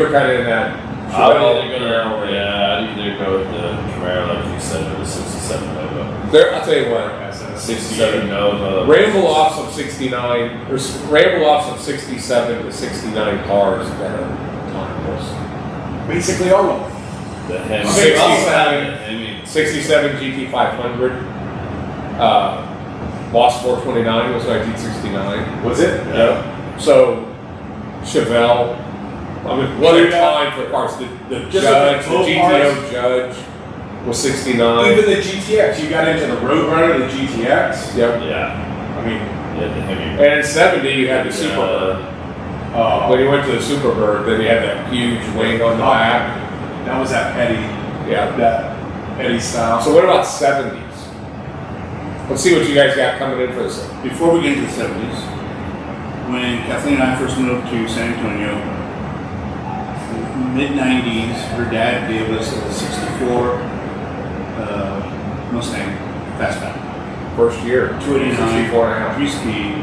We're kind of in that. I'd either go with the Camaro, like you said, or the 67 Nova. I'll tell you what. 67 Nova. Ramble off some 69, or ramble off some 67 to 69 cars that are timeless. Basically all of them. The Hemi. 67 GT500. Lost 429 was 1969. Was it? Yeah. So, Chevelle. I mean, what a time for cars. The Judge, the GTO Judge was 69. Even the GTX. You got into the Roadrunner, the GTX. Yep. Yeah. I mean, the Hemi. And in 70, you had the Superbird. When you went to the Superbird, then you had that huge wing on the back. That was that petty. Yeah. That petty style. So what about 70s? Let's see what you guys got coming in for this. Before we get into the 70s, when Kathleen and I first moved to San Antonio, mid-90s, her dad gave us a 64 Mustang Fastback. First year. 289, 64.5. 3-speed.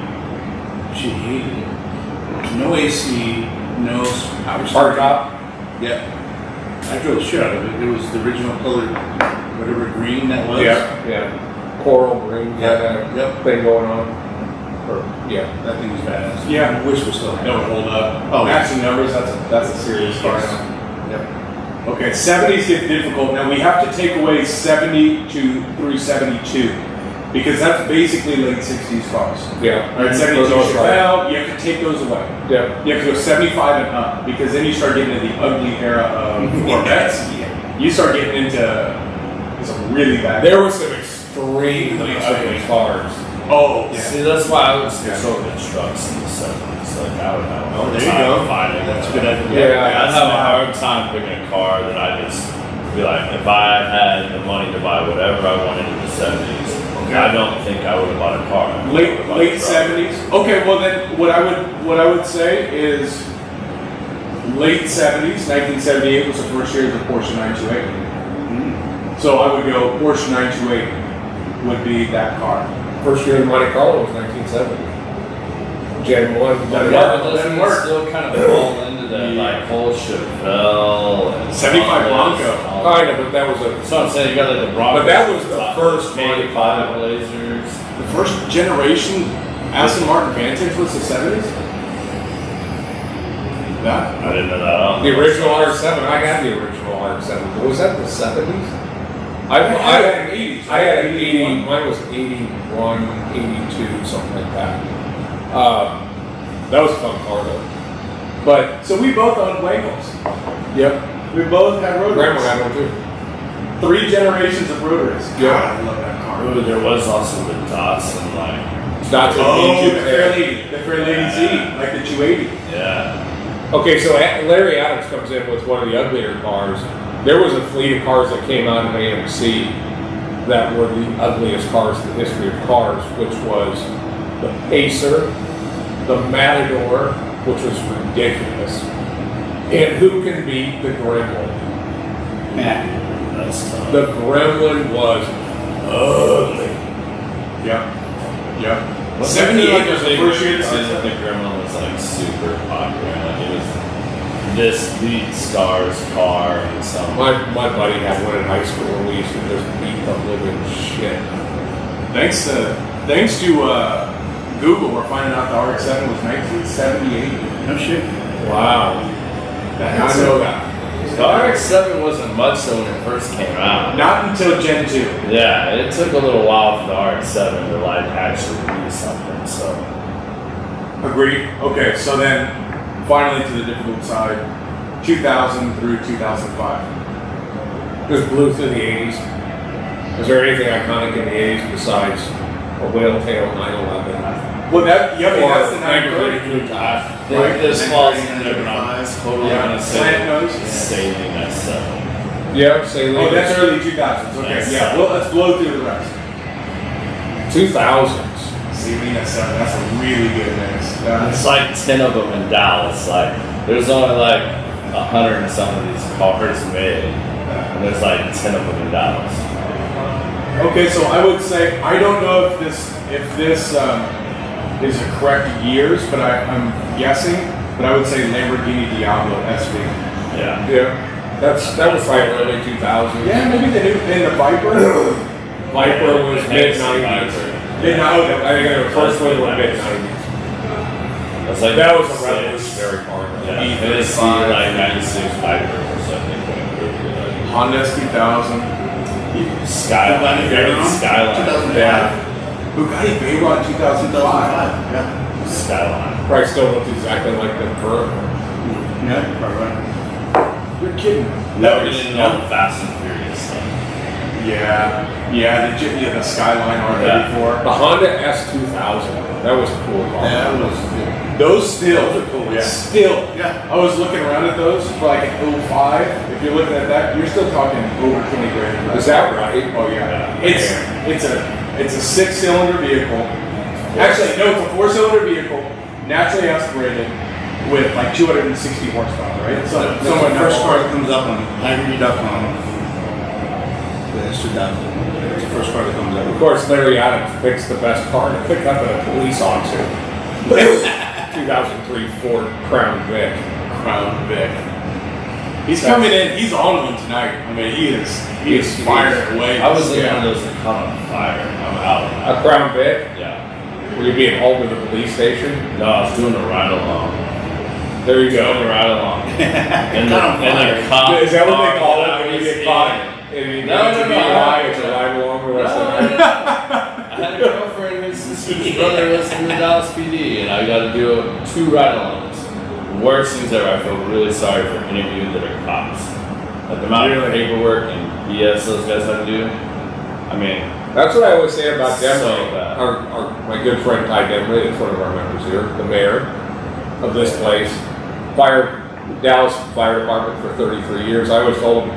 She hated it. No AC, no power Hard steering. top? Yeah. I drove the shit out of it. It was the original color, whatever green that was. Yeah. Coral green. Yep. Thing going on. Yeah. That thing was badass. Yeah. I wish we still had That would it. hold up. Oh, yeah. Matching numbers, that's a serious car. Yep. Okay, 70s get difficult. Now we have to take away 70 through 72 because that's basically late 60s cars. Yeah. All right, 72 Chevelle, you have to take those away. Yeah. You have to go 75 and up because then you start getting into the ugly era of Corvettes. You start getting into some really bad. There were some extremely ugly cars. Oh, yeah. See, that's why I was controlling the trucks in the 70s. Like, I would have a hard there you time go. finding That's a one. good idea. Yeah. I'd have a hard time picking a car that I just be like, if I had the money to buy whatever I wanted in the 70s, I don't think I would have bought a car. Late 70s. Okay, well then what I would say is late 70s. 1978 was the first year of the Porsche 928. So I would go Porsche 928 would be that car. First year in Monte Carlo was 1970. Gen 1. But doesn't it still kind of fall into that like whole Chevelle and 75 Bronco. Kind of, but that was a. So I'm saying you got like the Bronco. But that was the first 85 Blazers. The first generation Aston Martin Vantage was the 70s? That? I didn't know that. The original R7. I had the original R7. Was that in the 70s? I had an 80s. I had an 80. Mine was 81, 82, something like that. That was a fun car though. But So we both owned Wangles. yep, We both had Grandma rotaries. had one too. 3 generations of rotaries. Yeah. God, I love that car. Ooh, there was also the dots and like, Not to Oh, the Fair Lady Z, like the 280. yeah. Okay, so Larry Adams comes in with one of the uglier cars. There was a fleet of cars that came out of AMC that were the ugliest cars in the history of cars, which was the Pacer, the Matador, which was ridiculous, and who can beat the Gremlin? That's tough. The Gremlin was ugly. Yeah. 78 was the first year that the Gremlin was like super popular. Like it was this beat Scar's car and some. My buddy had one in high school, and we used to just beat the living shit. Thanks to Google, we're finding out the RX-7 was 1978. No shit. Wow. I know that. The RX-7 wasn't much though when it first came out. Not until Gen 2. Yeah, it took a little while for the RX-7 to like actually do something. So Agreed. Okay, so then finally to the difficult side, 2000 through 2005. Just blew through the 80s. Is there anything iconic in the 80s besides a whale tail 911? Well, that's the 930. I think this falls in there, but I'm totally gonna say Slant nose. Sailing S7. Yeah, say Oh, that's early 2000s. Okay, Yes. yeah. Well, let's blow through the rest. 2000s. Sailing S7, that's a really good mix. It's like 10 of them in Dallas. Like there's only like 100 and some of these cars made, and there's like 10 of them in Dallas. Okay, so I would say I don't know if this is the correct years, but I'm guessing but I would say Lamborghini Diablo SV. Yeah. Yeah, that was probably early 2000s. Yeah, maybe the new and the Viper. Viper was mid 90s. Mid '90s. I think the first one was mid 90s. That's like That was a 96. revolutionary car. Yeah, it is like 96 Viper or something. Honda S2000. Skyline, Skyline. 2005. Yeah. Bugatti Veyron 2005. Yeah. Skyline. Probably still looked exactly like the current. Yeah, right. You're kidding me. Never getting all the Fast and Furious stuff. Yeah, the Skyline R34. The Honda S2000. That was a cool car. Yeah, that was. Those still, Those are cool, yeah. Still. Yeah. I was looking around at those for like an 05. If you're looking at that, you're still talking over 20 grand. Is that right? Oh yeah. It's a 6-cylinder vehicle. Actually, no, it's a 4-cylinder vehicle, naturally aspirated, with like 260 horsepower, right? That's Somewhere the in that first car ballpark. that comes up on hybrid.com. The S2000. It's the first car that comes Of up. course, Larry Adams picks the best car to pick up at a police auction. 2003 Ford Crown Vic. Crown Vic. He's coming in. He's on one tonight. I mean, he is firing away. I was in one of those that caught on fire. I'm out. A Crown Vic? Yeah. Were you being hauled to the police station? No, I was doing a ride along. There you Doing a go. ride along. And the cop. Is that what they call it car when you that I get was caught? in. And you No, get to no, be no, high no. and to ride along the rest of the night? I had a girlfriend whose brother was in the Dallas PD, and I got to do 2 ride-alongs. Worst things ever. I feel really sorry for any of you that are cops. Like the amount of paperwork and BS those guys have to do. I mean, That's what I always say about So Demley. bad. My good friend Ty Demley, that's one of our members here, the mayor of this place, Dallas Fire Department for 33 years. I always told him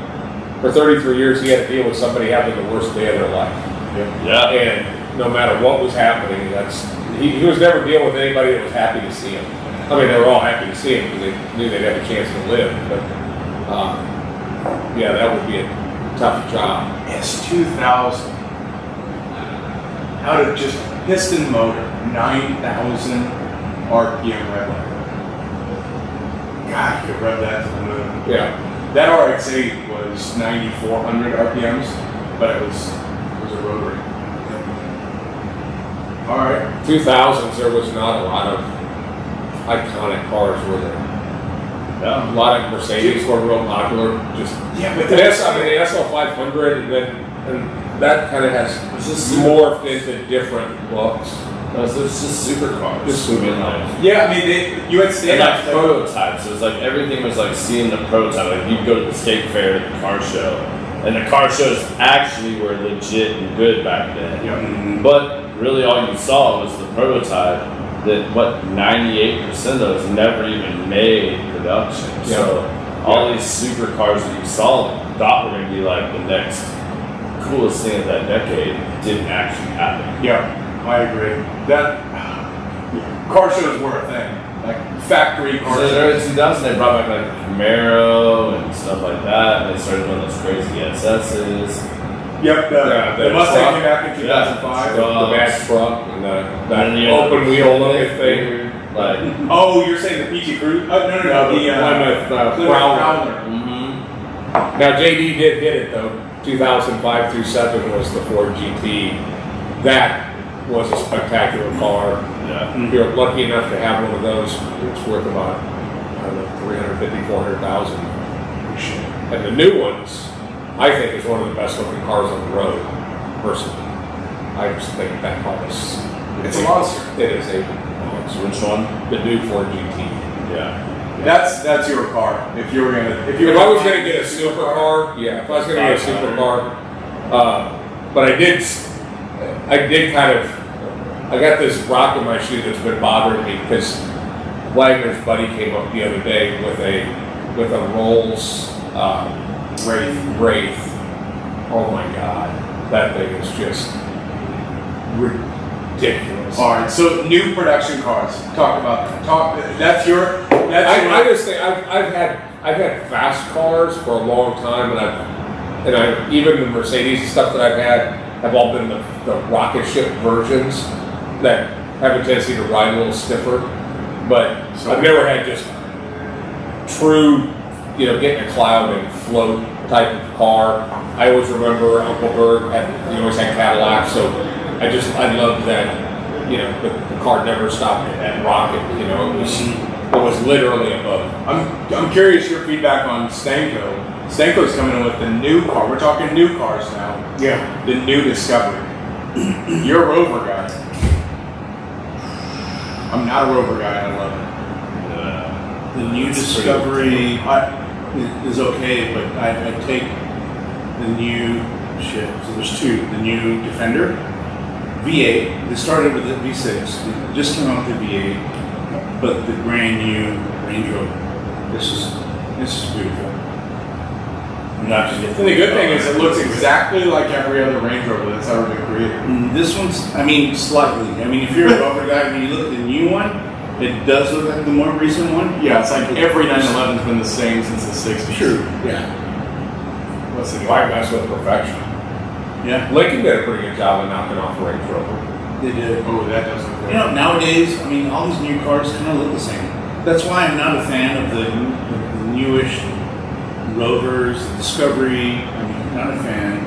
for 33 years he had to deal with somebody having the worst day of their life. yeah. And no matter what was happening, he was never dealing with anybody that was happy to see him. I mean, they were all happy to see him because they knew they'd have a chance to live. But yeah, that would be a tough job. S2000. Out of just piston motor, 9,000 RPM rev limit. God, you could rev that to the moon. Yeah, That RX-8 was 9,400 RPMs, but it was a rotary. All right. 2000s there was not a lot of iconic cars, were there? Yeah. A lot of Mercedes were real popular. Just Yeah, but the SL 500, and that kind of has It's just morphed into different looks. No, so it's just supercars. Just I mean, supercars. yeah, I mean, you had And stand-ups. like prototypes. So it's like everything was like seeing the prototype. Like you'd go to the state fair at the car show, and the car shows actually were legit and good back then. Yeah. But really, all you saw was the prototype. That 98% of those never even made production. So all these supercars that you saw that thought were going to be like the next coolest thing of that decade didn't actually happen. Yeah, I agree. That car shows were a thing, like factory car So in the shows. early 2000s, they brought back like the Camaro and stuff like that, and they started doing those crazy SS's. Yep, the the Mustang truck. came back in 2005. Yeah. The bad truck and that And then you had open the wheel looking Plymouth thing. weird, Like, Oh, you're saying the PT Cruise? Oh, no, The the Plymouth Plymouth Prowler. mm-hmm. Now JD did hit it though. 2005 through 7 was the Ford GT. That was a spectacular car. Yeah. If you're lucky enough to have one of those, it's worth about, I don't know, 350, 400,000. And the new ones, I think, is one of the best looking cars on the road, personally. I just think that car is... It's a monster. It is a monster. Which one? The new Ford GT. Yeah. That's your car. If you were gonna, If I was going to get a supercar, yeah, if I was going to get a supercar, but I did kind of, I got this rock in my shoe that's been bothering me because Wagner's buddy came up the other day with a Rolls Wraith. Oh my God, that thing is just ridiculous. All right, so new production cars. Talk about that. That's your. I just think I've had fast cars for a long time, and I even the Mercedes stuff that I've had have all been the rocket ship versions that have a tendency to ride a little stiffer. But So- I've never had just true, get in a cloud and float type of car. I always remember Uncle Bert he always had Cadillacs, so I loved that. The car never stopped at rocket. It was literally a boat. I'm curious your feedback on Stanko. Stanko's coming in with the new car. We're talking new cars now. Yeah. The new Discovery. You're a Rover guy. I'm not a Rover guy. I love it. The new Discovery is okay, but I take the new So there's two. The new Defender V8. They started with the V6. They just came out with the V8, but the brand new Range Rover. This is beautiful. I'm not just And the good thing is it looks exactly like every other Range Rover that's ever been created. This one's, slightly. If you're a Rover guy, when you look at the new one, it does look like the more recent one. Yeah, it's like every 911's been the same since the 60s. True. Yeah. What's the Why mess with perfection? Yeah. Lincoln did a pretty good job of knocking off a Range Rover. They did. Oh, that does look good. Nowadays, all these new cars kind of look the same. That's why I'm not a fan of the newish Rovers, the Discovery. Not a fan.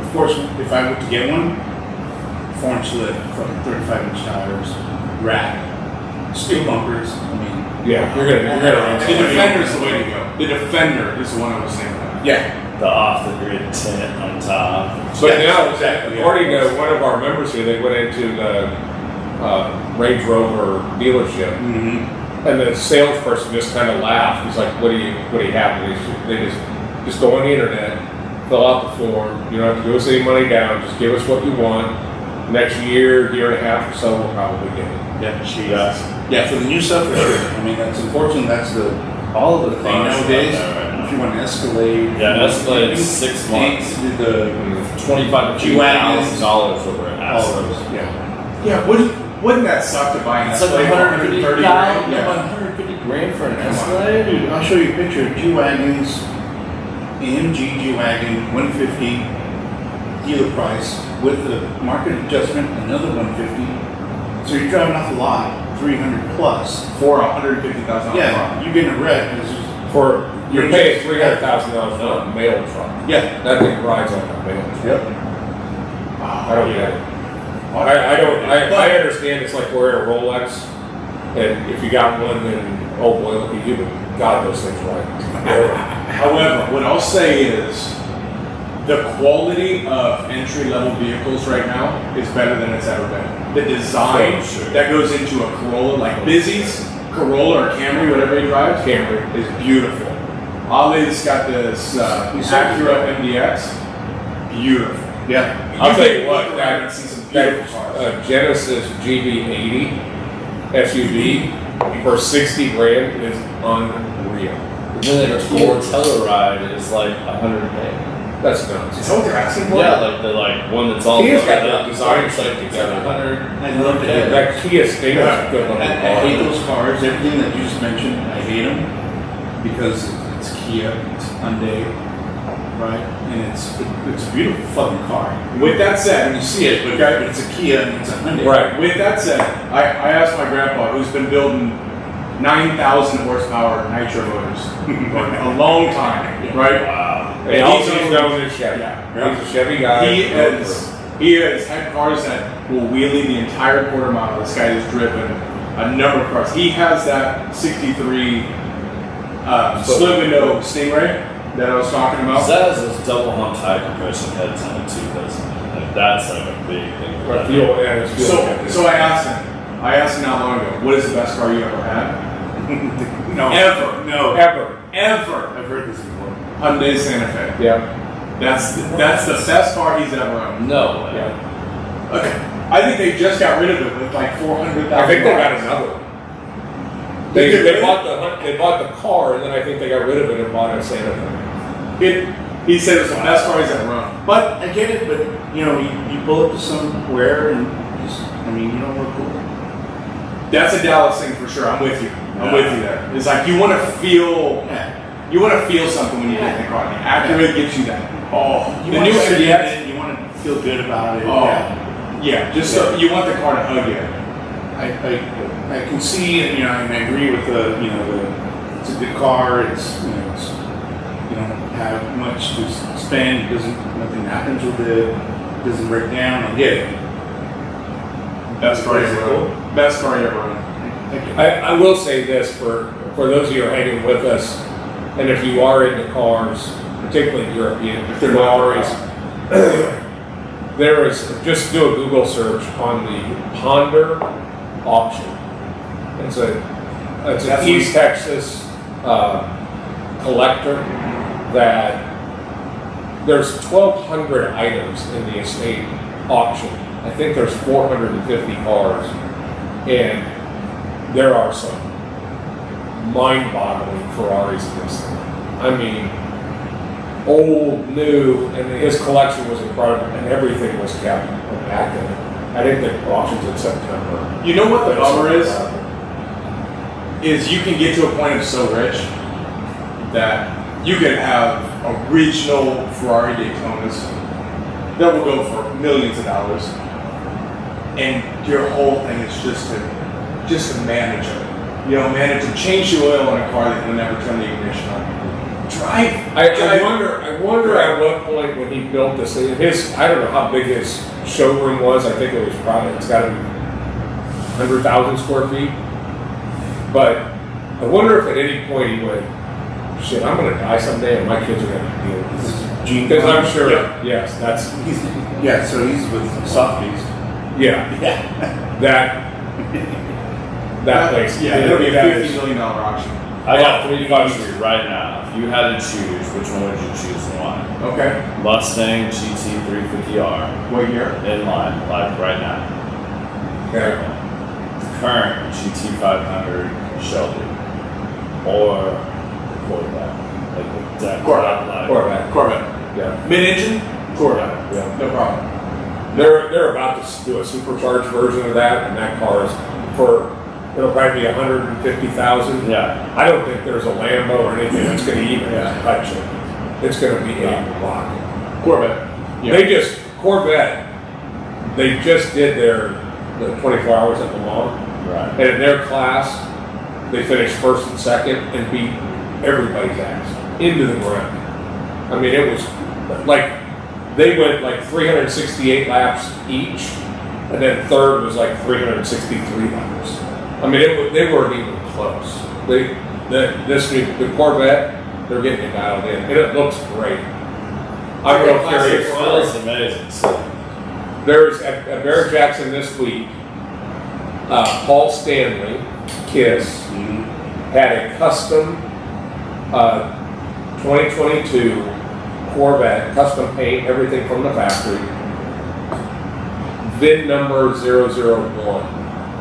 Of course, if I were to get one, 4-inch lip, 35-inch tires, rack, steel bumpers. Yeah, you're gonna. The Defender's the way to go. The Defender is the one I was thinking of. Yeah. The off-the-grid tint on top. But now, exactly, according to one of our members here, they went into the Range Rover dealership, and the salesperson just kind of laughed. He's like, "What do you have?" And they just go on the internet, fill out the form. You don't have to give us any money down. Just give us what you want. Next year and a half or so, we'll probably get it. Yeah, for the new stuff, for sure. That's unfortunately that's all of the thing Cars nowadays. out there right now. If you want an Escalade, Escalade is 6 months. The $25,000 to $2,000 over at all Aspen. those, yeah. Yeah, wouldn't that suck to buy an It's like Escalade for 150 $130,000? grand for an Escalade. Dude, I'll show you a picture of G-Wagons, AMG G-Wagon, 150 dealer price with the market adjustment, another 150. So you're driving off the lot, 300 plus. For $150,000. Yeah, you're getting a wreck. You're paying $300,000 for a mail truck. Yeah. That thing rides like a mail truck. Yep. I don't get it. I understand it's like wearing a Rolex, and if you got one, then oh boy, look at you. But God, those things ride. However, what I'll say is the quality of entry-level vehicles right now is better than it's ever been. The design that goes into a Corolla, like Busy's Corolla or Camry, whatever he drives, Camry is beautiful. Ollie's got this Acura MDX, beautiful. Yeah. I'll tell you can what, look around and see some beautiful cars. Genesis GV80 SUV for 60 grand is unreal. And then a Kia Telluride is like $100,000. That's nuts. Is that what they're asking for? Yeah, like one that's all Kia's got loaded the up. design It's stuff like together. 100. I love to hear that. That Kia Stinger is a good looking I hate car. those cars. Everything that you just mentioned, I hate them because it's Kia, it's Hyundai, right? And it's a beautiful fucking car. With that When said, you see it, but it's a Kia and it's a Hyundai. Right. with that said, I asked my grandpa, who's been building 9,000 horsepower nitro motors for a long time, right? Wow. And all he's he's known is Chevy. Yeah. He's a Chevy guy. He has had cars that will wheelie the entire quarter mile. This guy has driven a number of cars. He has that 63 split window Stingray that I was talking about. That has those double humped high compression heads on it too, doesn't it? Like that's like a big thing. for that. Fuel, yeah, it's fuel. So I asked him not long ago, what is the best car you ever had? No. Ever. No. Ever. I've heard this before. Hyundai Santa Fe. Yeah. That's the best car he's ever owned. No way. Yeah. Okay. I think they just got rid of it with like 400,000. I think they got another one. They bought the car, and then I think they got rid of it and bought a Santa Fe. He said it was the best car he's ever owned. But I get it, but you pull up to somewhere and you don't look cool. That's a Dallas thing for sure. I'm with you. I'm with you there. It's like you want to feel something when you get in the car. The Acura gives you that. Oh, You the want new to sit in MDX. it, you want to feel good about it. Oh, yeah. Just so you want the car to hug you. I can see, and I agree with it's a good car. It's you don't have much to spend. Nothing happens with it. It doesn't break down. I get it. Best car you ever owned. Best car you ever owned. Thank you. I will say this for those of you who are hanging with us, and if you are into cars, particularly European, if they're not always, there is, just do a Google search on the Ponder auction. It's an East Texas collector that there's 1,200 items in the estate auction. I think there's 450 cars, and there are some mind-boggling Ferraris in this thing. I mean, old, new, and his collection was incredible, and everything was kept immaculate. I think the auction's in September. You know what the bummer is you can get to a point of so rich that you can have original Ferrari Daytonas that will go for millions of dollars, and your whole thing is just to manage it. Manage to change the oil on a car that will never turn the ignition on. I wonder at what point when he built this, I don't know how big his showroom was. I think it's got to be 100,000 square feet. But I wonder if at any point he went, shit, I'm going to die someday and my kids are going to deal with this. Because I'm sure, yes, that's... So he's with Softies. Yeah. That place. Yeah, it'll be a $50 million auction. I got 3 questions right now. If you had to choose, which one would you choose and why? Okay. Mustang GT350R. What year? Inline, like right now. Okay. Current GT500 Shelby. Or Corvette. Like the deck. Corvette. Yeah. Mid-engine? Corvette. Yeah. No problem. They're about to do a supercharged version of that, and that car is it'll probably be 150,000. Yeah. I don't think there's a Lambo or anything that's going to even touch it. It's going to be a lot. Corvette. Yeah. Corvette. They just did the 24 hours at Le Mans, Right. and in their class, they finished first and second and beat everybody's ass into the ground. I mean, it was like they went like 368 laps each, and then third was like 363 laps. I mean, they weren't even close. The Corvette, they're getting it dialed in, and it looks great. I'm real curious. That's amazing. So, There's at Barrett Jackson this week. Paul Stanley, Kiss, had a custom 2022 Corvette, custom paint, everything from the factory. VIN number 001.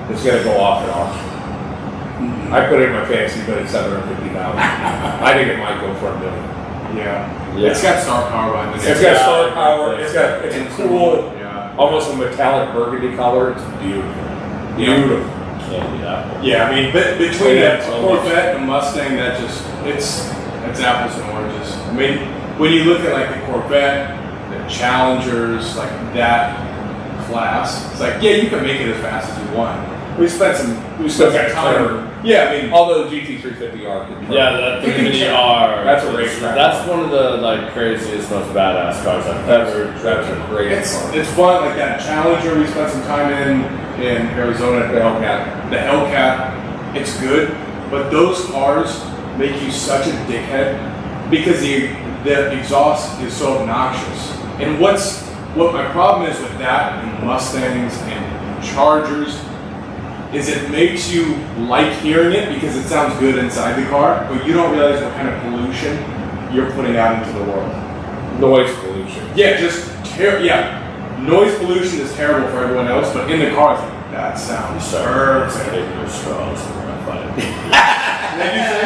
It's going to go off at auction. I put it in my fantasy, but it's 750,000. I think it might go for $1 million. Yeah. Yeah. It's got star power behind the It's got star power. It's a cool, Yeah. almost a metallic burgundy color. It's beautiful. Beautiful. can't be that. Yeah, I mean, but between Yeah, that Corvette and Mustang, that just it's apples and oranges. I mean, when you look at like the Corvette, the Challengers, like that class, it's like, yeah, you can make it as fast as you want. We spent some time. Yeah, I mean, although the GT350R could be Yeah, that 350R. That's a race track. That's one of the like craziest, most badass cars I've ever. That's a great car. it's fun. Like that Challenger, we spent some time in Arizona. The Hellcat. The Hellcat, it's good, but those cars make you such a dickhead because the exhaust is so obnoxious. And what my problem is with that and Mustangs and Chargers is it makes you like hearing it because it sounds good inside the car, but you don't realize what kind of pollution you're putting out into the world. Noise pollution. Yeah, noise pollution is terrible for everyone else, but in the car, it's like, that sounds perfect. Paper straws. We're gonna fight. What did you say?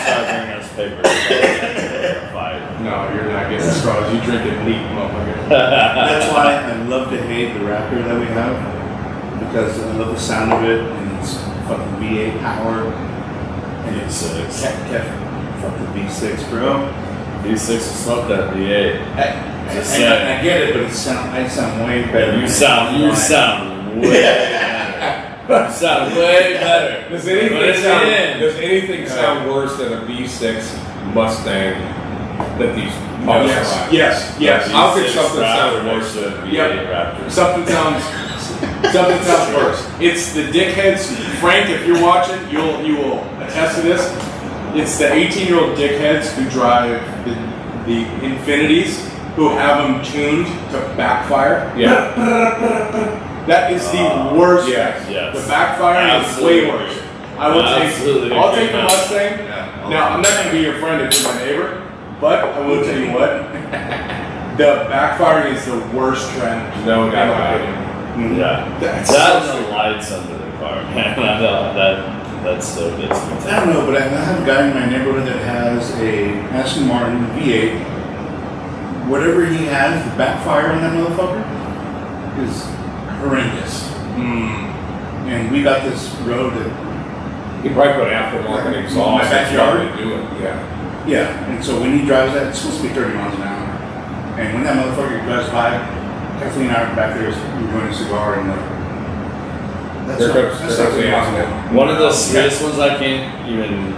Start bringing us paper straws. We're gonna fight. No, you're not getting straws. You drink it neat, motherfucker. That's why I love to hate the Raptor that we have, because I love the sound of it, and it's fucking V8 power, and it's fucking V6, bro. V6 will smoke that V8. I get it, but I sound way better. You sound way better. You sound way better. Does But in the anything end- sound worse than a V6 Mustang that these cars ride? Yes. How could V6 something sound Raptor worse? next to a V8 Yep. Raptor. Something sounds worse. It's the dickheads. Frank, if you're watching, you will attest to this. It's the 18-year-old dickheads who drive the Infinities who have them tuned to backfire. Yeah. That is the worst. Yes. The backfiring is way Absolutely. worse. I'll take the agree. Mustang. Yeah. Now, I'm not going to be your friend if you're my neighbor, but I will tell you what. The backfiring is the worst trend. No doubt about it. Yeah. That's That so and the lights under the car, man. I know that still gets me. I don't know, but I have a guy in my neighborhood that has a Aston Martin V8. Whatever he has, the backfire on that motherfucker is horrendous. And we got this road that, He probably put aftermarket exhaust. My backyard? to do it. Yeah. yeah, and so when he drives that, it's supposed to be 30 miles an hour. And when that motherfucker drives by, Kathleen and I were back there, we were doing a cigar, and that's There not, goes- that's there not goes the possible. accident. One of the sweetest ones, I can't even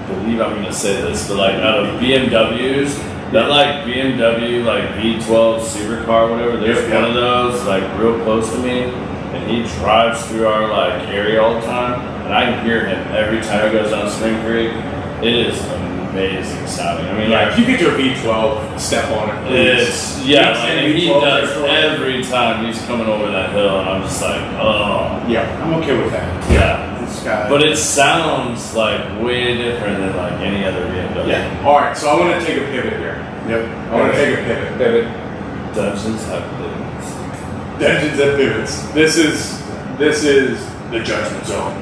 believe I'm gonna say this, but like out of BMWs, that like BMW like V12 supercar, whatever. There's Yeah. one of those like real close to me, and he drives through our like area all the time, and I can hear him every time he goes down Spring Creek. It is amazing sounding. I mean, Yeah, like if you get your V12, step on it. Please. it's yeah, like, V10, and he V12 does petrol. every time he's coming over that hill, and I'm just like, oh Yeah. I'm okay with that. yeah. This guy. But it sounds like way different than like any other BMW. Yeah. All right. So I want to take a pivot here. Yep. I want to take a pivot. Pivot. Dungeons have limits. Dungeons and pivots. This is the judgment zone,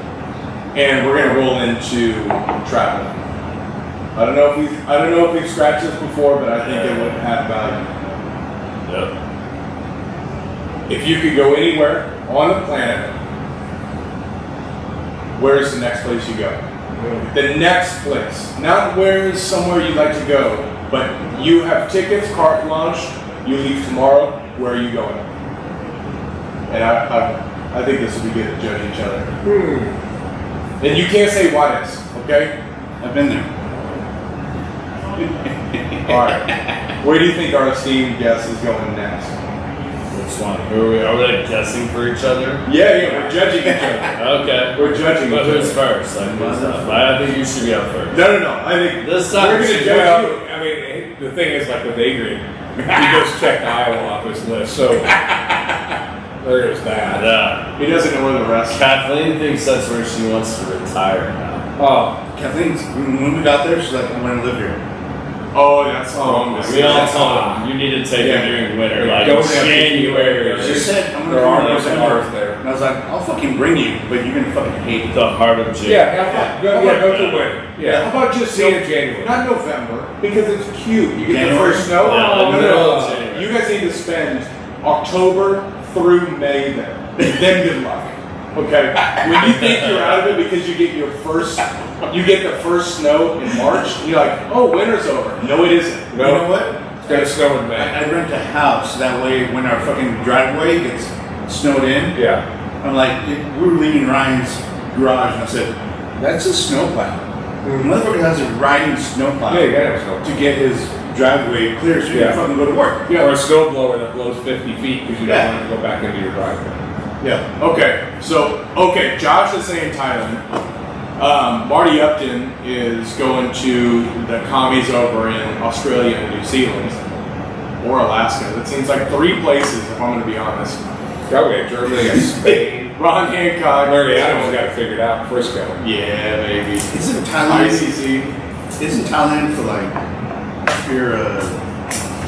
and we're gonna roll into travel. I don't know if we've scratched this before, but I think it would have value. Yep. If you could go anywhere on the planet, where's the next place you go? The next place. Not where's somewhere you'd like to go, but you have tickets, carte blanche, you leave tomorrow, where are you going? And I think this would be good to judge each other. And you can't say what is, okay? I've been there. Alright. Where do you think our esteemed guest is going next? Which one? Who are we? Are we like guessing for each other? Yeah, we're judging each other. Okay. We're judging But each who's other. first? Like, who's up? I think you should be up first. No. I think This time we're we gonna should judge Well, you. I mean, the thing is, like with Adrian, he just checked Iowa off his list, so there is that. Yeah. He doesn't know where the rest. Kathleen thinks that's where she wants to retire now. Oh, Kathleen, when we got there, she's like, I want to live here. Oh, that's wrong. We all told him you need to take Yeah. it during winter, Yeah, like don't have January. She said, I'm there going are to no live cars there. there. And I was like, I'll fucking bring you, but you're going to fucking hate it. The heart of January. Yeah, go to winter. How Yeah, about just see you in January. Not November, because it's cute. You get January? the first snow. Yeah, no, middle no. of January. You guys need to spend October through May there. Then good luck. Okay. When you think you're out of it because you get the first snow in March, and you're like, oh, winter's over. No, it isn't. No. You know what? It's gonna snow in May. I rent a house, that way when our fucking driveway gets snowed in, Yeah. I'm like, we were leaving Ryan's garage, and I said, that's a snowplow. The motherfucker has a riding snowplow Yeah, you gotta have snow. to get his driveway clear so you Yeah. can fucking go to work. Or a snow blower that blows 50 feet because you Yeah. don't want to go back into your driveway. Yeah. Okay, Josh is saying Thailand. Marty Upton is going to the commies over in Australia and New Zealand. Or Alaska. That seems like 3 places, if I'm going to be honest. Okay, Germany and Spain. Ron Hancock. Larry Adams got it figured out. Frisco. Yeah, baby. Isn't Thailand, ICC. isn't Thailand for like, if you're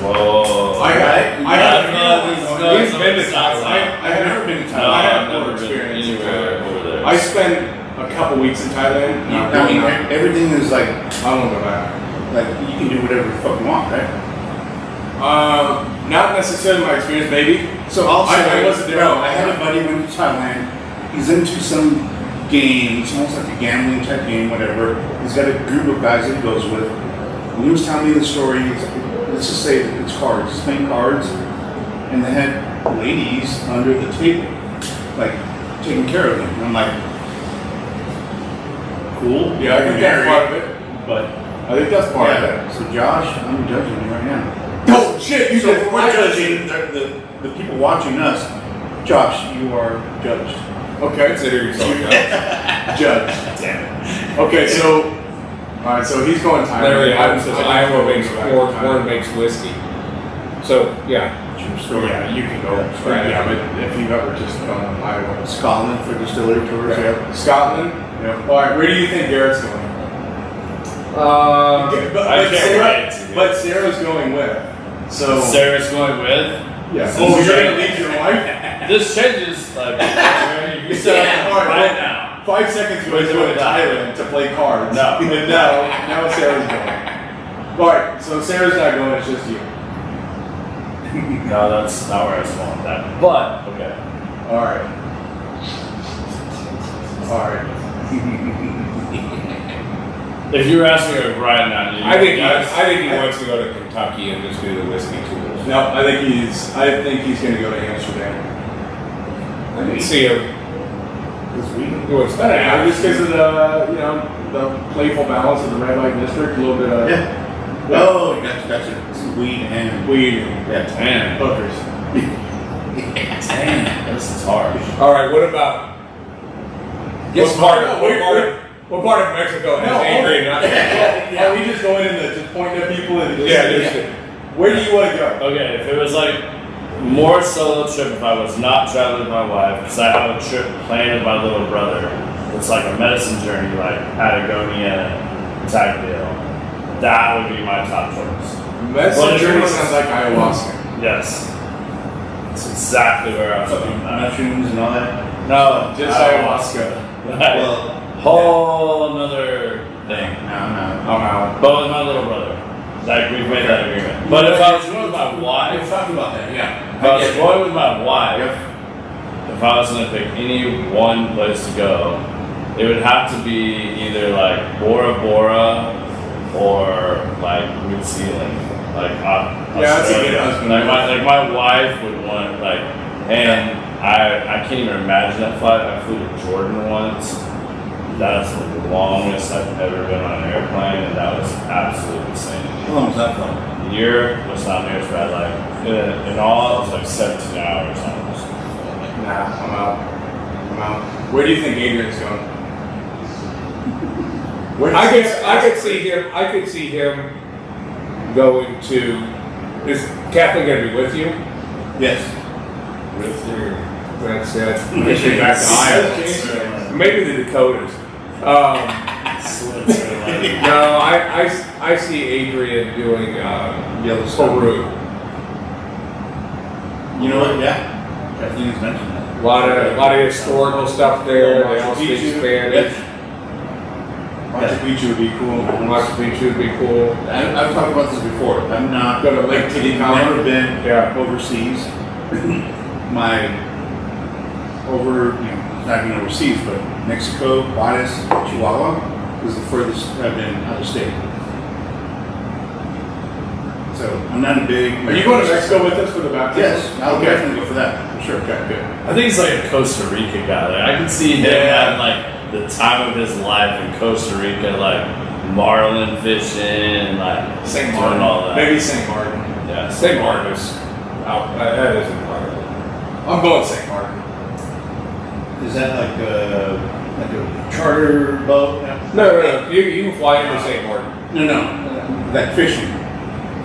Whoa. I have He's been to Thailand. I've never been to No, Thailand. I have I've no never experience been in anywhere Thailand. over there. I spent a couple weeks in Thailand. I mean, everything is like, I won't go back. you can do whatever the fuck you want, right? Not necessarily my experience, maybe. So I'll I say, wasn't there. I had a buddy who went to Thailand. He's into some game. It's almost like a gambling type game, whatever. He's got a group of guys that he goes with. And he was telling me the story. Let's just say it's cards. He's playing cards, and they had ladies under the table, like taking care of them. And I'm like, cool. Yeah, I think that's part of it. But I think that's part of it. so Josh, I'm judging you right now. Oh shit! You So just we're judging the people watching us. Josh, you are judged. Okay. Consider yourself Judged. Damn it. Okay, so all right, so he's going time. Larry Adams says says Iowa makes corn makes whiskey. So yeah, True story. Yeah, you can go. Right. Yeah, but if you've ever just gone to Iowa, Scotland for distillery tours. yeah. Scotland. Yeah. All right, where do you think Garrett's going? uh, But, I can't Sarah, wait to but Sarah's going with. So Sarah's going with. yeah. This Oh, is you're gonna great. leave your wife? This changes. Like, you said All right, right well, now. 5 seconds ago, he's going to Thailand to play cards. No. And now Sarah's going. All right, so Sarah's not going. It's just you. No, that's not where I was going with that. But okay. All right. All right. If you were asking me right now, I think guys, he wants to go to Kentucky and just do the whiskey tours. No, I think he's going to go to Amsterdam. I can see him doing stuff. Yeah, just because of the playful balance of the red light district, a little bit of Yeah. Oh, gotcha. Weed and weed yeah. man, hookers. damn, this is hard. All right, what about Yes, what part of Mexico has No, angry not? Yeah, we just going in the just pointing at people and just, Yeah, just where do you want to go? Okay, if it was like more solo trip, if I was not traveling with my wife, because I have a trip planned with my little brother, it's like a medicine journey, like Patagonia type deal. That would be my top choice. Medicine journey sounds like ayahuasca. Yes, it's exactly where I was going. Mushrooms and all that. No, Just ayahuasca. Well, whole another thing. no. I'm out. But with my little brother, like we've made that agreement. But if I was going with my We've wife, talked about that. Yeah. if I was going with my wife, if I was going to pick any one place to go, it would have to be either like Bora Bora or like New Zealand. Like that's a good Australia. husband. Like my wife would want like, and I can't even imagine that flight. I flew to Jordan once. That's the longest I've ever been on an airplane, and that was absolutely insane. How long was that flight? The year was not near as bad. Like in all, it was like 17 hours almost. Nah, I'm out. Where do you think Adrian's going? I could see him going to. Is Kathleen going to be with you? Yes. With your. That's it. Maybe back to Iowa. Maybe the Dakotas. No, I see Adrian doing Yellowstone. Peru. You know what? Yeah. Kathleen's mentioned that. A lot of historical stuff there. They all speak Machu Picchu. Spanish. Machu Picchu would be cool. Machu Picchu would be cool. I've talked about this before. I'm not Go to Lake Titicaca. Never been Yeah. overseas. Not even overseas, but Mexico, Juarez, Chihuahua is the furthest I've been out of state. So I'm not a big. Are you going to Mexico with us for the baptism? Yes, I'll definitely go for that. For sure. Okay, good. I think he's like a Costa Rica guy. Like, I can see him having like the time of his life in Costa Rica, like marlin fishing and like St. doing Martin. all that. Maybe St. Martin. Yeah, St. Marcos. That isn't Marcos. I'm going St. Martin. Is that like a charter boat? No. You can fly into St. Martin. No. Like fishing.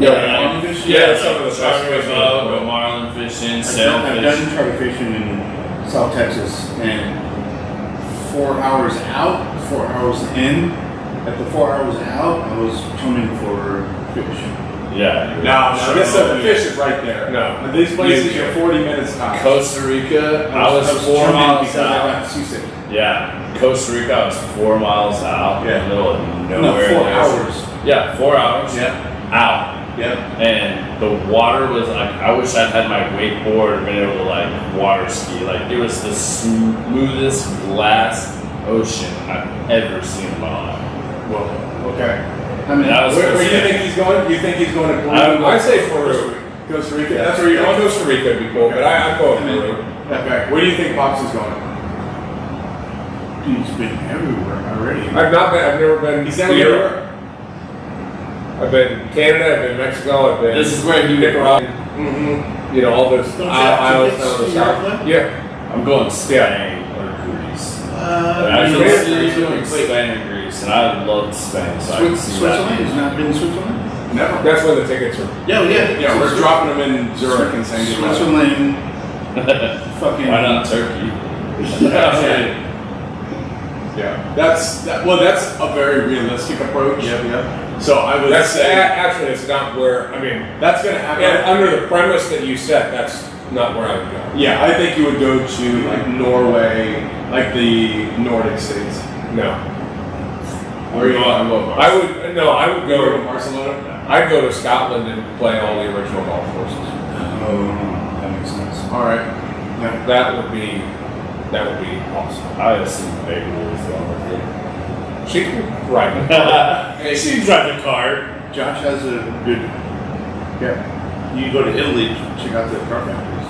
Yeah, Yeah, some of the charter fishing. boat, go marlin fishing, sail I've fishing. done charter fishing in South Texas, and 4 hours out, 4 hours in. At the 4 hours out, I was tuning for fish. Yeah. No, the fish is right there. No. These places are 40 minutes time. Costa Rica, I was 4 tuning miles because I out. got seasick. Yeah, Costa Rica, I was 4 miles out in the middle of No, nowhere. 4 hours. Yeah, 4 hours. Yeah. Out. Yep. And the water was like, I wish I'd had my wakeboard and been able to like water ski. Like it was the smoothest glass ocean I've ever seen in my life. Whoa. Okay. I mean, That was Where do you Costa think he's going? Do you think he's going to Peru? I say Peru. Costa Rica. That's where you're going. Costa Rica would be cool, but I'm going Peru. Okay. Where do you think Pops is going? He's been everywhere already. I've never been. He's never to been to Europe. Europe. I've been Canada. I've been Mexico. I've been. This is where you Nicaragua. Mm-hmm. You know all those Don't you have islands tickets down the to south. Europe? Yeah. I'm going Spain or Greece. I can Spain or see Greece? you doing Spain or Greece, and I loved Spain, so I can see Switzerland? that. Has not been Switzerland? Never. That's where the tickets are. Yeah, Yeah, we're dropping them in Zurich and saying goodbye. Switzerland. Fucking. Why not Turkey? Yeah, that's a very realistic approach. Yeah. So I would That's say actually it's not where. I mean, that's going to happen. under the premise that you set, that's not where I would go. Yeah, I think you would go to like Norway, like the Nordic states. No. Or you I would go to go. Barcelona. I'd go to Scotland and play all the original golf courses. Oh, that makes sense. All right. That would be awesome. I assume Baker was wrong with you. She could ride the car. She drive the car. Josh has a good. Yeah. You go to Italy, check out the car factories.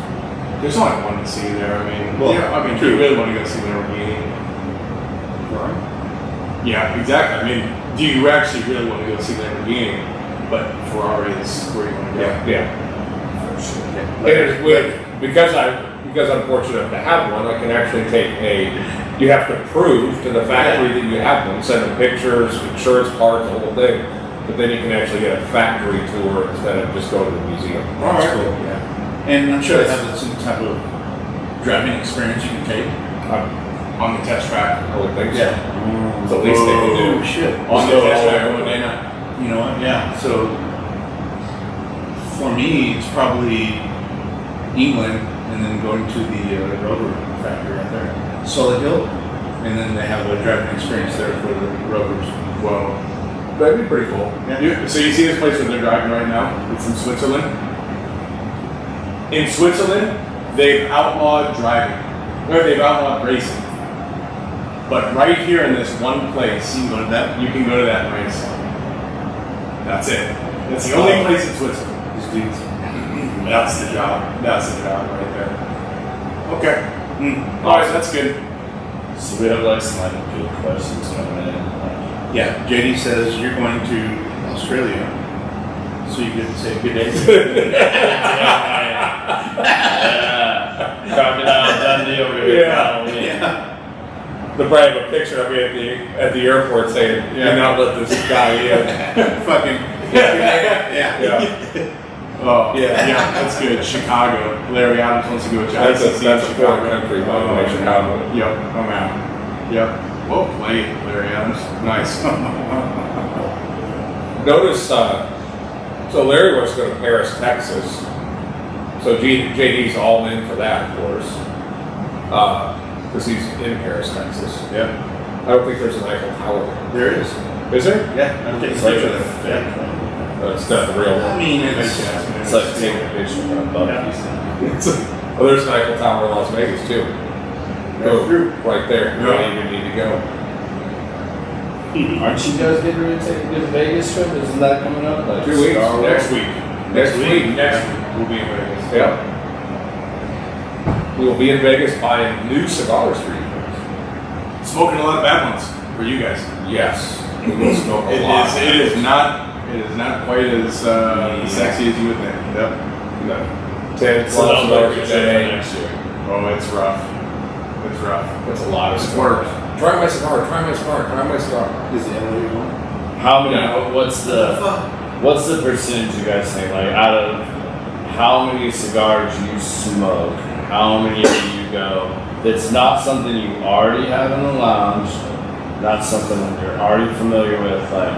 There's only one to see there. I mean, Well, yeah, I mean, true. you really want to go see the Lamborghini? Right. Yeah, exactly. I mean, do you actually really want to go see the Lamborghini? But Ferrari is where you want to go. Yeah. Because I'm fortunate enough to have one, I can actually take you have to prove to the factory that you have one, send them pictures, insurance cards, the whole thing. But then you can actually get a factory tour instead of just go to the museum. All That's right. cool. Yeah. And I'm sure they have some type of driving experience you can take. On the test track. I would think so. Yeah. It's the least they can do. Oh, shit. On the So, test track one day night. You know what? Yeah. So for me, it's probably England, and then going to the rubber factory out there, Solid Hill, and then they have a driving experience there for the rubbers. Whoa. That'd be pretty cool. So you see this place where they're driving right now? It's in Switzerland. In Switzerland, they've outlawed driving. Or they've outlawed racing. But right here in this one place, you can go to that and race. That's it. That's the only place in Switzerland. These dudes. That's the job. That's the job right there. Okay. All right, that's good. So we have like some like good questions coming in. Yeah. JD says you're going to Australia, so you get to say good day. Yeah. Crocodile Dundee over here. Probably. Yeah. The probably have a picture of me at the airport saying, "Do not let this guy in." Fucking. Yeah. Oh, yeah, that's good. Chicago. Larry Adams wants to go to That's ICC a in Chicago. foreign country, by the way, Chicago. Yep, I'm out. Yep. Well played, Larry Adams. Nice. Notice, so Larry wants to go to Paris, Texas. So JD's all in for that, of course, because he's in Paris, Texas. Yep. I don't think there's an Eiffel Tower there. There is. Is there? Yeah. I'm taking a It's like picture a of that. fake one. It's not the real I one. mean, it's. It's like taking a picture of a bucket. Well, there's an Eiffel Tower in Las Vegas too. Boom, right there. You don't even need to go. Aren't you guys getting ready to take a good Vegas trip? Isn't that coming up? Like 2 weeks. Cigar Next World? week. Next week. We'll be in Vegas. Yeah. We will be in Vegas buying new cigars for you. Smoking a lot of bad ones for you guys. Yes. We will smoke a lot. It is not quite as sexy as you would think. Yep. No. 10, 12 So don't cigars look a at day. next year. Oh, it's rough. It's rough. That's a lot of It's cigars. work. Try my cigar, try my cigar, try my cigar. Is the LA one? How many? Yeah. What's the percentage you guys think? Like out of how many cigars you smoke, how many do you go? It's not something you already have in the lounge, not something that you're already familiar with. Like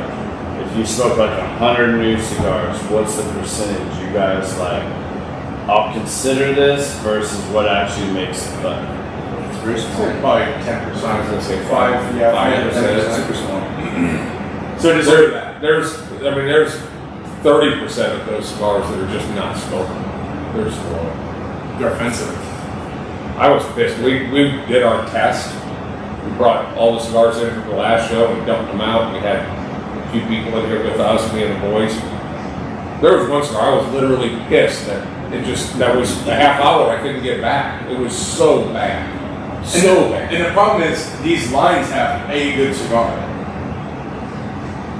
if you smoke like 100 new cigars, what's the percentage you guys like? I'll consider this versus what actually makes it fun. It's very It's small. like probably 10%. I was gonna say 5, yeah, 5%. It's super small. So deserve that. There's 30% of those cigars that are just not smoking. They're just blowing. They're offensive. I was pissed. We did our test. We brought all the cigars in from the last show and dumped them out. We had a few people in here with us, me and the boys. There was one cigar I was literally pissed that was a half hour I couldn't get back. It was so bad. So bad. And the problem is, these lines have a good cigar.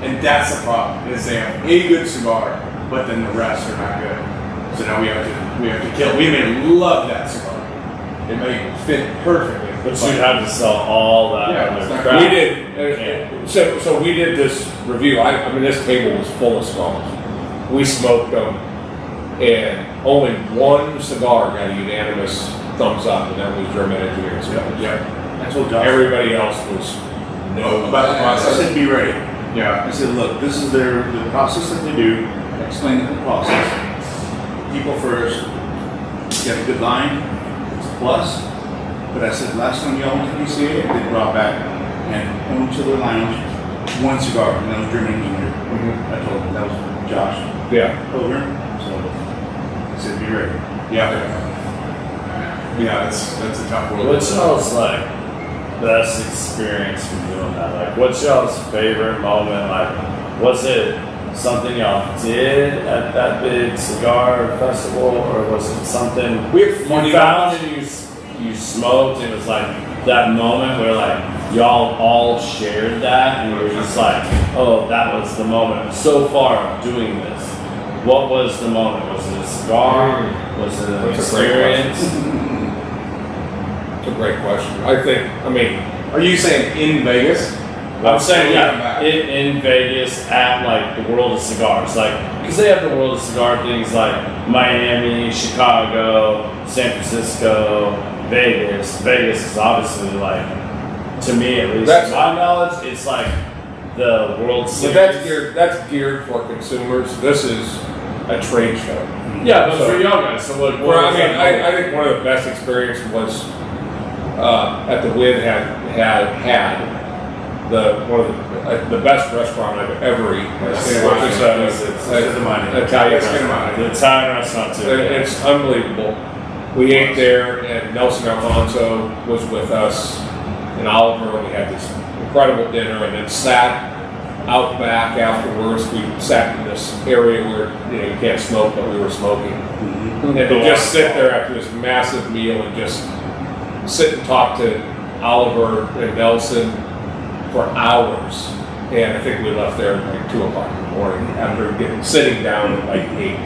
And that's the problem, is they have a good cigar, but then the rest are not good. So now we have to kill. We may love that cigar. It may fit perfectly. But you'd have to sell all that Yeah, other it's not- crap. We did, so we did this review. I mean, this table was full of cigars. We smoked them, and only one cigar got a unanimous thumbs up, and that was German engineering cigars. Yeah. I told Josh. Everybody else was no. About the I process. said, be ready. Yeah. I said, look, this is the process that they do. I explained the process. People first, get a good line, it's a plus. But I said, last time y'all went to DCA, they brought back and went to the lounge, one cigar, and that was German engineer. I told him, that was Josh Yeah. Pilgrim. So I said, be ready. Yeah. Yeah, that's a tough world. What's y'all's like best experience from doing that? Like, what's y'all's favorite moment? Like, was it something y'all did at that big cigar festival, or was it something We have funny you found and you smoked, and it was like that moment where like y'all all shared that, and you were just like, oh, that was the moment so far of doing this. What was the moment? Was it a cigar? Was it an That's a great experience? It's a great question. I mean, Are you saying in Vegas? I'm saying, Come yeah, back. in Vegas at like the World of Cigars, like because they have the World of Cigar things like Miami, Chicago, San Francisco, Vegas. Vegas is obviously like, to me at least, That's- to my knowledge, it's like the World but Series. that's geared for consumers. This is a trade show. Yeah, but So- for y'all guys, so what? Well, I was mean, that I moment? think one of the best experiences was at the Win had the best restaurant I've ever eaten. That's It fine. was It's Italian That's restaurant. the Italian restaurant too. It's unbelievable. We ate there, and Nelson Alfonso was with us, and Oliver, and we had this incredible dinner, and then sat out back afterwards. We sat in this area where you can't smoke, but we were smoking. And to just sit there after this massive meal and just sit and talk to Oliver and Nelson for hours. And I think we left there at like 2 o'clock in the morning after sitting down at like 8.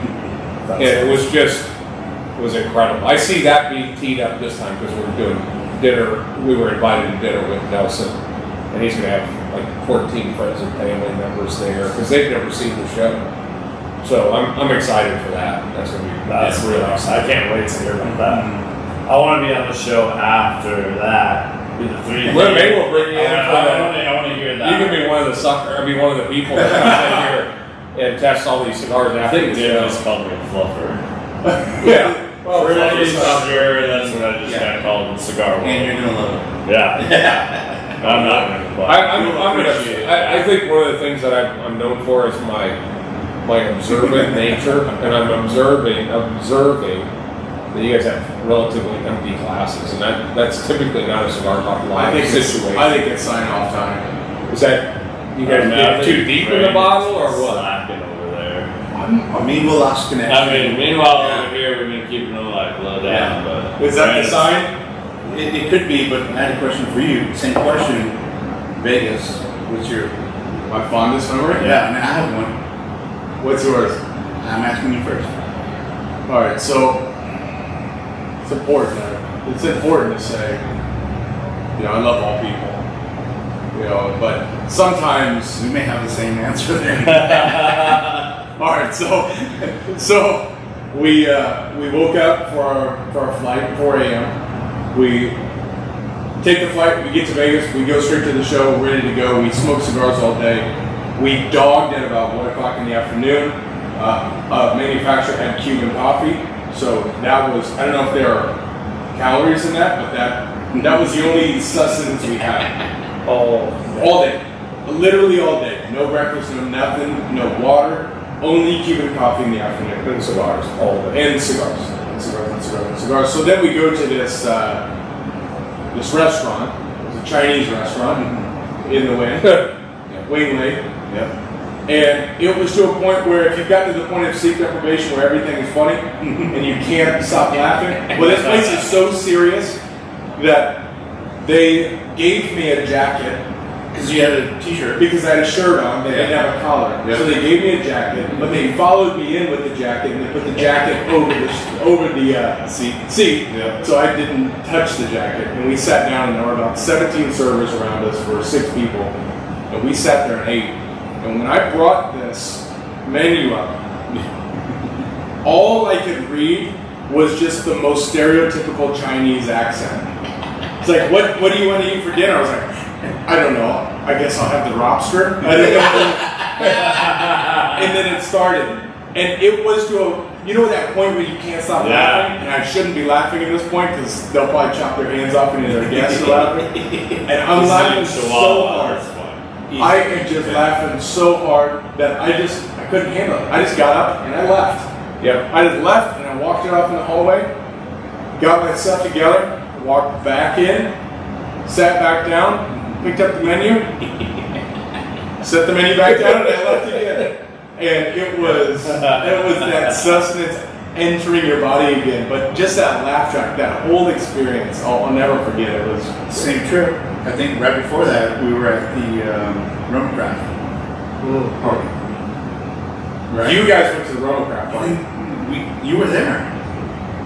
And it was incredible. I see that being teed up this time because we're doing dinner. We were invited to dinner with Nelson, and he's going to have like 14 friends and family members there because they've never seen the show. So I'm excited for that. That's going to be That's really awesome. I can't wait to hear about that. I want to be on the show after that. Be the three. Well, maybe we'll bring you in for I want to hear that. You can be one of the people that comes in here and tests all these cigars I after think the Jim show. just called me a fluffer. Yeah. Well, Pretty fluffer's sugar, that's what I just kind of called him, cigar And you're world. gonna love it. Yeah. I'm not going to play. I think one of the things that I'm known for is my observant nature, and I'm observing that you guys have relatively empty glasses, and that's typically not a cigar top I think situation. it's sign off time. Is that you guys get too deep in the bottle, or what? Slacking over there. I mean, we'll ask an I mean, meanwhile over here we've been keeping them like low down, but Is that the sign? It could be, but I had a question for you. Same question. Vegas. What's your? My fondest memory? Yeah, I mean, I have one. What's yours? I'm asking you first. All right, so it's important. It's important to say, I love all people, but sometimes. We may have the same answer there. All right, so we woke up for our flight, 4 a.m. We take the flight, we get to Vegas, we go straight to the show, ready to go. We smoke cigars all day. We dogged at about 1 o'clock in the afternoon. A manufacturer had Cuban coffee, so that was, I don't know if there are calories in that, but that was the only sustenance we had all day, literally all day. No breakfast, no nothing, no water, only Cuban coffee in the afternoon. And cigars all day. And cigars. So then we go to this restaurant. It's a Chinese restaurant in the Wing. Wing Lake. Yep. And it was to a point where if you've gotten to the point of sleep deprivation where everything is funny and you can't stop laughing, well, this place is so serious that They gave me a jacket Because you had a T-shirt. because I had a shirt on. They didn't have a collar, Yeah. so they gave me a jacket. But they followed me in with the jacket, and they put the jacket over the seat. Yeah. So I didn't touch the jacket. And we sat down, and there were about 17 servers around us for 6 people, and we sat there and ate. And when I brought this menu up, all I could read was just the most stereotypical Chinese accent. It's like, what do you want to eat for dinner? I was like, I don't know. I guess I'll have the lobster. I don't know. And then it started. And it was to a, that point where you can't stop laughing? And I shouldn't be laughing at this point because they'll probably chop their hands off and their guests are laughing. And I'm laughing so hard. I am just laughing so hard that I couldn't handle it. I just got up and I left. Yep. I just left and I walked it off in the hallway, got my stuff together, walked back in, sat back down, picked up the menu, set the menu back down, and I left again. And it was that sustenance entering your body again. But just that laugh track, that whole experience, I'll never forget. It was Same trip. I think right before that, we were at the Romacraft party. Right? You guys went to the Romacraft party. You were there.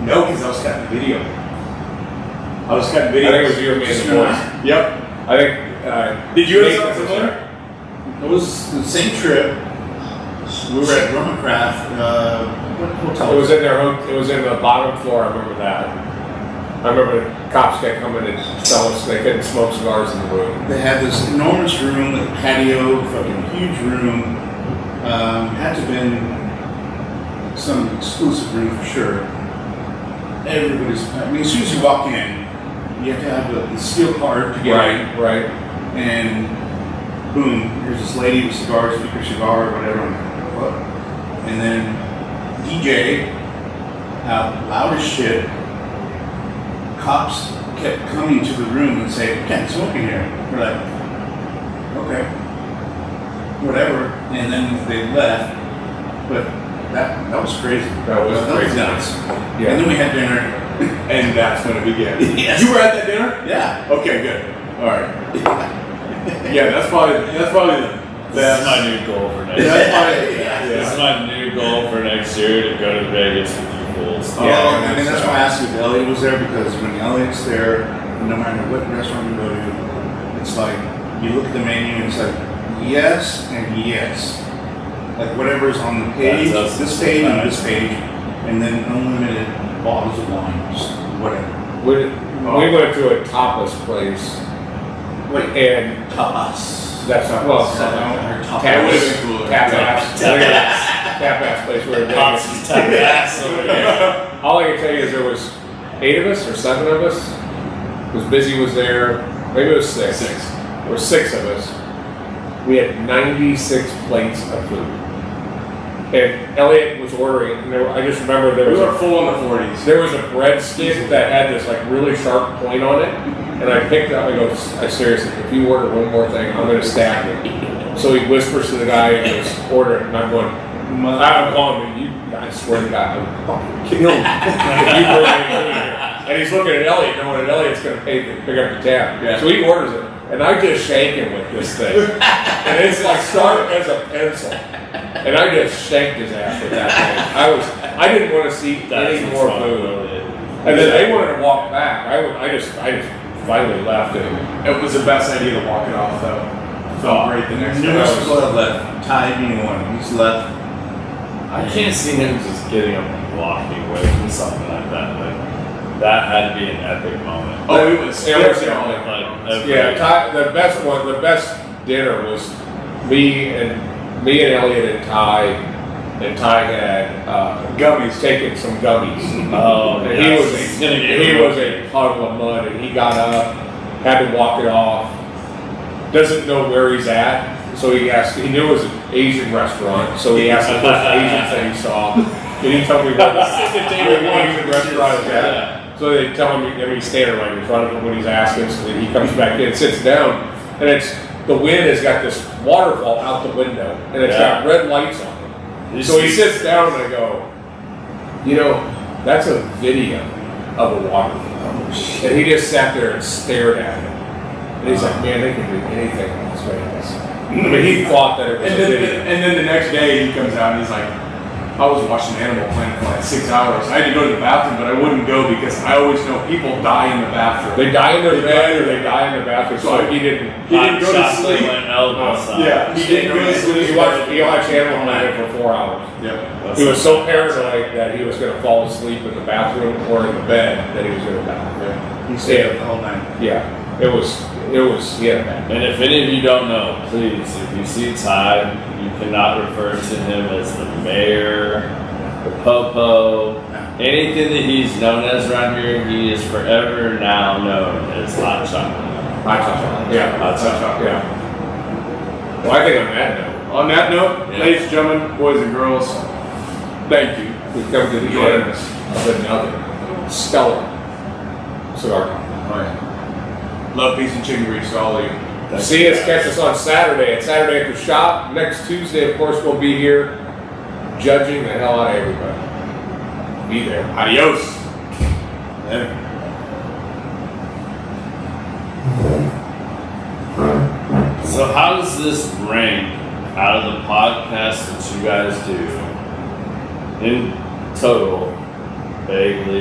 No, because I was cutting video. I was cutting I video. think it was you and me and the boys. Yep. I think. Did you have Nathan something was similar? there. It was the same trip. We were at Romacraft. What hotel? It was in their it was in the bottom floor. I remember that. I remember the cops kept coming and tell us they couldn't smoke cigars in the room. They had this enormous room with a patio, fucking huge room. Had to have been some exclusive room for sure. Everybody's, I mean, as soon as you walk in, you have to have the steel card to get in. Right. And boom, here's this lady with cigars, speaker cigar, or whatever. I'm like, what? And then DJ, loud as shit. Cops kept coming to the room and saying, "You can't smoke in here." We're like, okay, whatever. And then they left. But that was crazy. That was crazy. nuts. Yeah. And then we had dinner. And that's when it began. Yes. You were at that dinner? Yeah. Okay, good. All right. Yeah, that's probably the This best. is my new goal for next That's year. probably, This is my new goal for next year to go to Vegas with you fools. Yeah, I mean, that's why I asked if Elliot was there, because when Elliot's there, no matter what restaurant you go to, it's like, you look at the menu and it's like, yes and yes. Like whatever's on the page, That's this page and this page, and then unlimited bottles of wine, just whatever. We went to a tapas place, Wait, and tapas. that's not well. That Tapas. would have been cooler. Tapas place where Pops is type of ass over here. all I can tell you is there was 8 of us or 7 of us. Was Busy was there. Maybe it was 6. There were 6 of us. We had 96 plates of food. And Elliot was ordering, and I just remember there We was were full in the 40s. there was a breadstick that had this like really sharp point on it, and I picked it up. I go, I seriously, if you order one more thing, I'm gonna stab you. So he whispers to the guy and goes, order it, and I'm going, I'm calling you. I swear to God, I'm fucking kill you. If you bring anything in here. And he's looking at Elliot, knowing that Elliot's gonna pick up the tab. Yeah. So he orders it, and I just shake him with this thing, and it's like sharp as a pencil. And I just shanked his ass with that thing. I didn't want to see any more food. And then they wanted to walk back. I just finally left it. It was the best idea to walk it off, though. Felt great the next day. Numerous people have left. Ty being one. He's left. I can't see him just getting up and walking away from something like that. Like that had to be an epic moment. Oh, it was. Yeah, It was Like, Yeah, the best dinner was me and Elliot and Ty. And Ty had gummies, taken some gummies. Oh, And yes. he was a puddle of mud, and he got up, had to walk it off. Doesn't know where he's at, so he asked. He knew it was an Asian restaurant, so he asked the first Asian that he saw. He didn't tell me where the Asian restaurant is at. So they tell him, and he's standing right in front of him when he's asking. So then he comes back in, sits down, and the wind has got this waterfall out the window, and it's got red lights on it. So he sits down, and I go, that's a video of a waterfall. And he just sat there and stared at it. And he's like, man, they can do anything in Las Vegas. I mean, he thought that it was And a then, video. and then the next day he comes out and he's like, I was watching Animal Planet for like 6 hours. I had to go to the bathroom, but I wouldn't go because I always know people die in the bathroom. They die in their bed or they die in the bathroom. So he didn't. He didn't go to sleep. Yeah, He didn't go to sleep. He watched Animal Planet for 4 hours. Yeah. He was so paranoid that he was going to fall asleep in the bathroom or in the bed that he was going to die. Yeah. He stayed up the whole night. Yeah, it was, he had a bad. And if any of you don't know, please, if you see Ty, you cannot refer to him as the mayor, the popo, anything that he's known as around here. He is forever now known as Hot Chocolate. Hot chocolate. Yeah, Hot chocolate. Yeah. Well, I think on that note, On that note, ladies and gentlemen, boys and girls, thank you. we've come to the Joining end us. of another stellar cigar talk. Love, peace, and chicken grease to all of you. See us, catch us on Saturday at Saturday at the Shop. Next Tuesday, of course, we'll be here judging the hell out of everybody. Be there. Adios. So how does this rank out of the podcast that you guys do in total, vaguely?